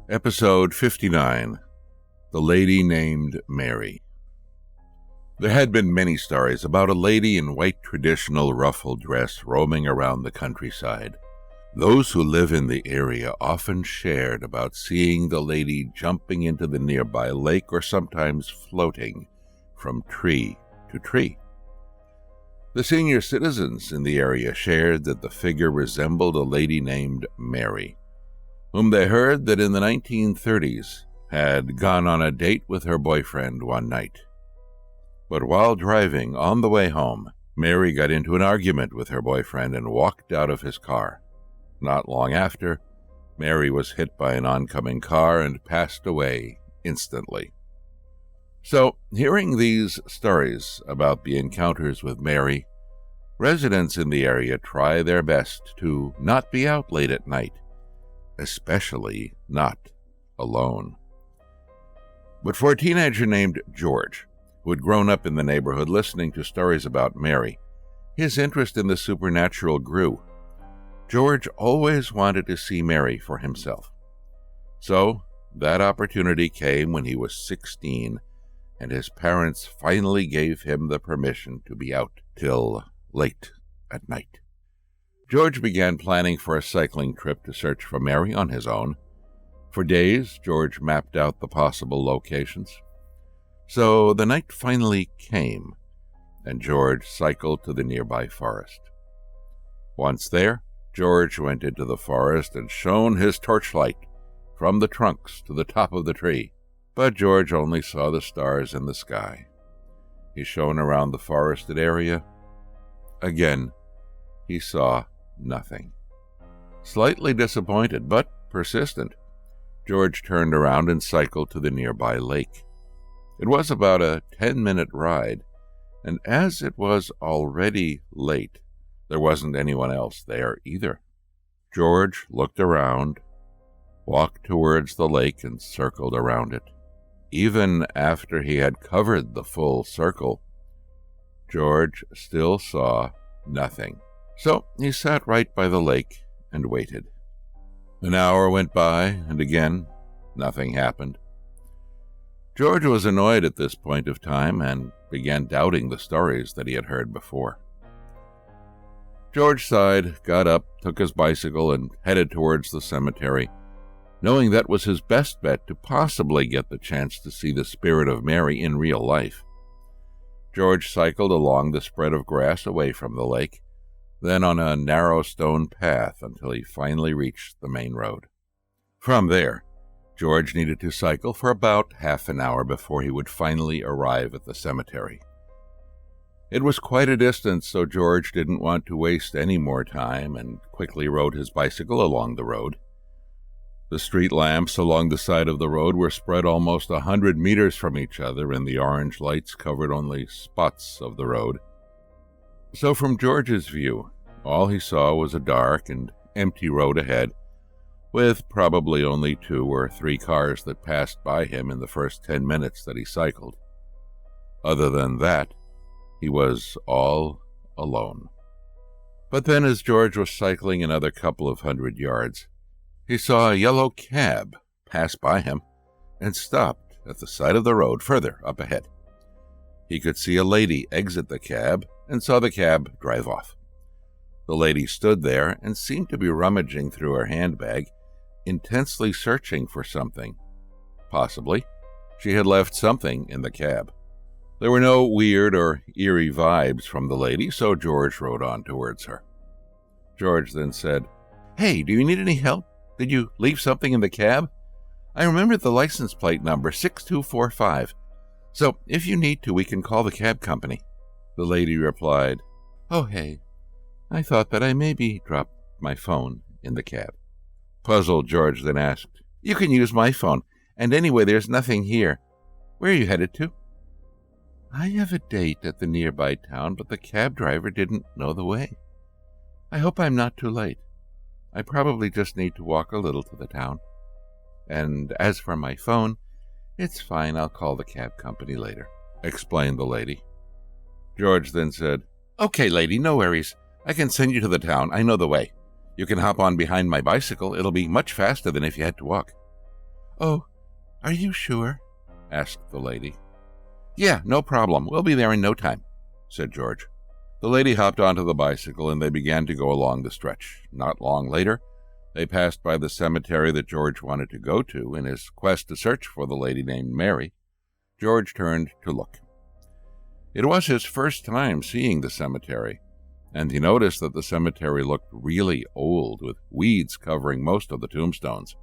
Episode 59, The Lady Named Mary. There had been many stories about a lady in white traditional ruffled dress roaming around the countryside. Those who live in the area often shared about seeing the lady jumping into the nearby lake or sometimes floating from tree to tree. The senior citizens in the area shared that the figure resembled a lady named Mary, whom they heard that in the 1930s had gone on a date with her boyfriend one night. But while driving on the way home, Mary got into an argument with her boyfriend and walked out of his car. Not long after, Mary was hit by an oncoming car and passed away instantly. So, hearing these stories about the encounters with Mary, residents in the area try their best to not be out late at night, especially not alone. But for a teenager named George, who had grown up in the neighborhood listening to stories about Mary, his interest in the supernatural grew. George always wanted to see Mary for himself. So, that opportunity came when he was 16, and his parents finally gave him the permission to be out till late at night. George began planning for a cycling trip to search for Mary on his own. For days, George mapped out the possible locations. So the night finally came, and George cycled to the nearby forest. Once there, George went into the forest and shone his torchlight from the trunks to the top of the tree. But George only saw the stars in the sky. He shone around the forested area. Again, he saw nothing. Slightly disappointed, but persistent, George turned around and cycled to the nearby lake. It was about a 10-minute ride, and as it was already late, there wasn't anyone else there either. George looked around, walked towards the lake, and circled around it. Even after he had covered the full circle, George still saw nothing. So he sat right by the lake and waited. An hour went by, and again, nothing happened. George was annoyed at this point of time and began doubting the stories that he had heard before. George sighed, got up, took his bicycle, and headed towards the cemetery, knowing that was his best bet to possibly get the chance to see the spirit of Mary in real life. George cycled along the spread of grass away from the lake, then on a narrow stone path until he finally reached the main road. From there, George needed to cycle for about half an hour before he would finally arrive at the cemetery. It was quite a distance, so George didn't want to waste any more time and quickly rode his bicycle along the road. The street lamps along the side of the road were spread almost 100 meters from each other, and the orange lights covered only spots of the road. So from George's view, all he saw was a dark and empty road ahead, with probably only 2 or 3 cars that passed by him in the first 10 minutes that he cycled. Other than that, he was all alone. But then as George was cycling another couple of 100 yards, he saw a yellow cab pass by him and stopped at the side of the road further up ahead. He could see a lady exit the cab and saw the cab drive off. The lady stood there and seemed to be rummaging through her handbag, intensely searching for something. Possibly, she had left something in the cab. There were no weird or eerie vibes from the lady, so George rode on towards her. George then said, "Hey, do you need any help? Did you leave something in the cab? I remember the license plate number, 6245. So if you need to, we can call the cab company." The lady replied, "Oh, hey, I thought that I maybe dropped my phone in the cab." Puzzled, George then asked, "You can use my phone, and anyway, there's nothing here. Where are you headed to?" "I have a date at the nearby town, but the cab driver didn't know the way. I hope I'm not too late. I probably just need to walk a little to the town. And as for my phone, it's fine, I'll call the cab company later," explained the lady. George then said, "Okay, lady, no worries. I can send you to the town. I know the way. You can hop on behind my bicycle. It'll be much faster than if you had to walk." "Oh, are you sure?" asked the lady. "Yeah, no problem. We'll be there in no time," said George. The lady hopped onto the bicycle and they began to go along the stretch. Not long later, they passed by the cemetery that George wanted to go to in his quest to search for the lady named Mary. George turned to look. It was his first time seeing the cemetery, and he noticed that the cemetery looked really old, with weeds covering most of the tombstones.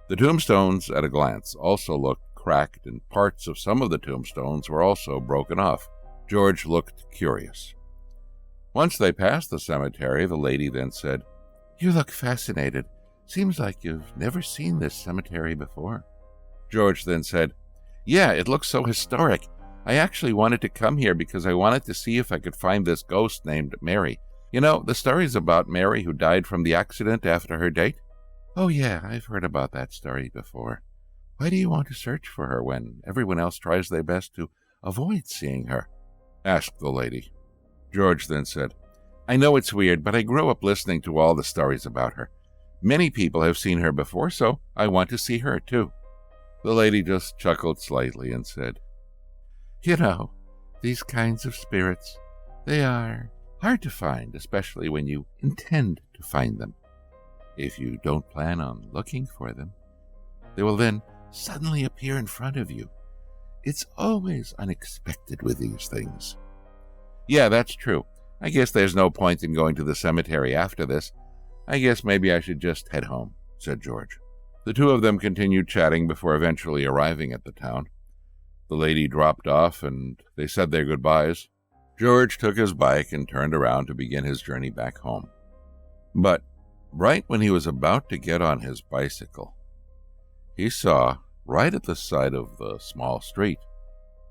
The tombstones, at a glance, also looked cracked, and parts of some of the tombstones were also broken off. George looked curious. Once they passed the cemetery, the lady then said, "You look fascinated. Seems like you've never seen this cemetery before." George then said, "Yeah, it looks so historic. I actually wanted to come here because I wanted to see if I could find this ghost named Mary. You know, the stories about Mary who died from the accident after her date?" "Oh yeah, I've heard about that story before. Why do you want to search for her when everyone else tries their best to avoid seeing her?" asked the lady. George then said, "I know it's weird, but I grew up listening to all the stories about her. Many people have seen her before, so I want to see her too." The lady just chuckled slightly and said, "You know, these kinds of spirits, they are hard to find, especially when you intend to find them. If you don't plan on looking for them, they will then suddenly appear in front of you. It's always unexpected with these things." "Yeah, that's true. I guess there's no point in going to the cemetery after this. I guess maybe I should just head home," said George. The two of them continued chatting before eventually arriving at the town. The lady dropped off and they said their goodbyes. George took his bike and turned around to begin his journey back home. But right when he was about to get on his bicycle, he saw, right at the side of the small street,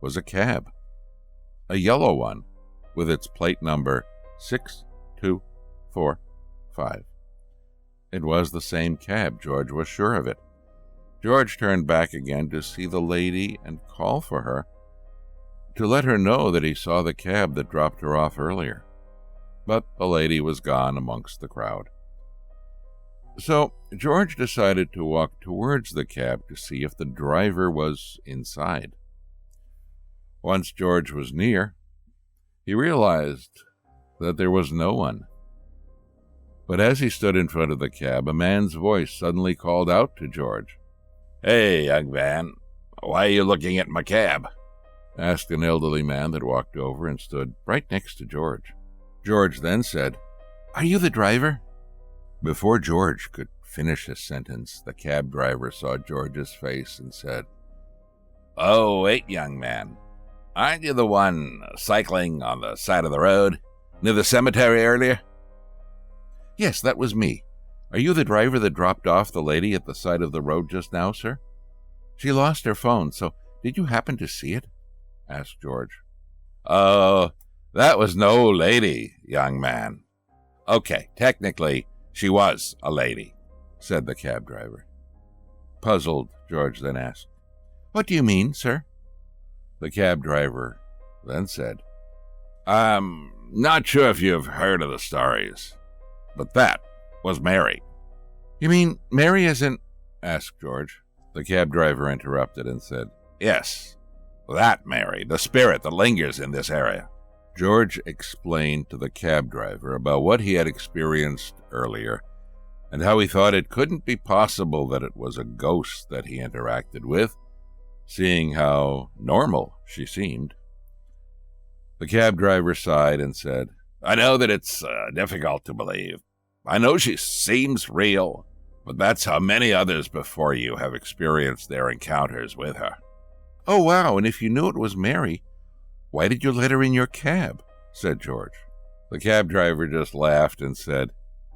was a cab. A yellow one, with its plate number 6245. It was the same cab, George was sure of it. George turned back again to see the lady and call for her, to let her know that he saw the cab that dropped her off earlier. But the lady was gone amongst the crowd. So George decided to walk towards the cab to see if the driver was inside. Once George was near, he realized that there was no one. But as he stood in front of the cab, a man's voice suddenly called out to George. "Hey, young man, why are you looking at my cab?" asked an elderly man that walked over and stood right next to George. George then said, "Are you the driver?" Before George could finish his sentence, the cab driver saw George's face and said, "Oh, wait, young man. Aren't you the one cycling on the side of the road near the cemetery earlier?" "Yes, that was me. Are you the driver that dropped off the lady at the side of the road just now, sir? She lost her phone, so did you happen to see it?" asked George. "Oh, that was no lady, young man." "Okay, technically, she was a lady," said the cab driver. Puzzled, George then asked, "What do you mean, sir?" The cab driver then said, "I'm not sure if you've heard of the stories, but that was Mary." "You mean Mary isn't—" asked George. The cab driver interrupted and said, "Yes, that Mary, the spirit that lingers in this area." George explained to the cab driver about what he had experienced earlier and how he thought it couldn't be possible that it was a ghost that he interacted with, seeing how normal she seemed. The cab driver sighed and said, "I know that it's difficult to believe. I know she seems real, but that's how many others before you have experienced their encounters with her." "Oh, wow, and if you knew it was Mary, why did you let her in your cab?" said George. The cab driver just laughed and said,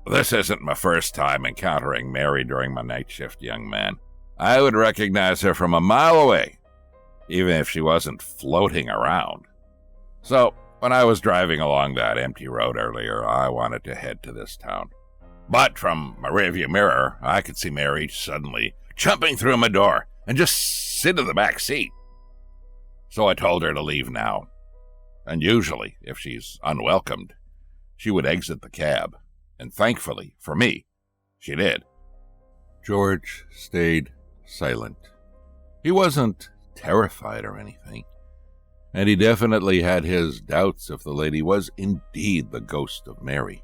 "This isn't my first time encountering Mary during my night shift, young man. I would recognize her from a mile away, even if she wasn't floating around. So, when I was driving along that empty road earlier, I wanted to head to this town. But from my rearview mirror, I could see Mary suddenly jumping through my door and just sit in the back seat. So I told her to leave now. And usually, if she's unwelcomed, she would exit the cab. And thankfully, for me, she did." George stayed silent. He wasn't terrified or anything, and he definitely had his doubts if the lady was indeed the ghost of Mary.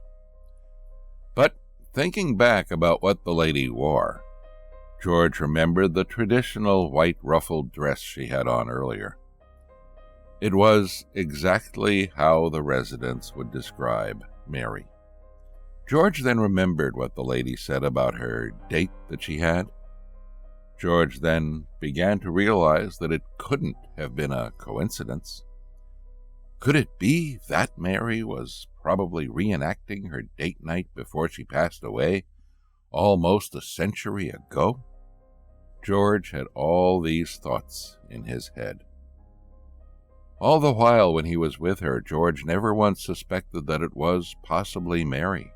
But thinking back about what the lady wore, George remembered the traditional white ruffled dress she had on earlier. It was exactly how the residents would describe Mary. George then remembered what the lady said about her date that she had. George then began to realize that it couldn't have been a coincidence. Could it be that Mary was probably reenacting her date night before she passed away, almost a century ago? George had all these thoughts in his head. All the while when he was with her, George never once suspected that it was possibly Mary.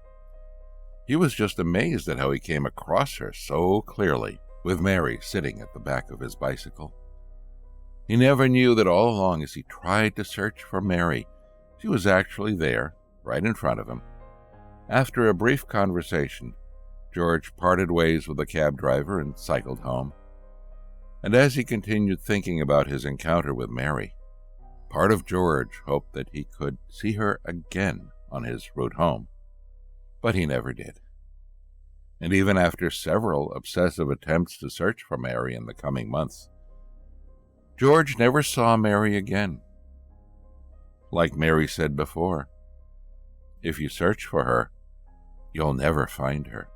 He was just amazed at how he came across her so clearly, with Mary sitting at the back of his bicycle. He never knew that all along as he tried to search for Mary, she was actually there, right in front of him. After a brief conversation, George parted ways with the cab driver and cycled home. And as he continued thinking about his encounter with Mary, part of George hoped that he could see her again on his route home. But he never did. And even after several obsessive attempts to search for Mary in the coming months, George never saw Mary again. Like Mary said before, if you search for her, you'll never find her.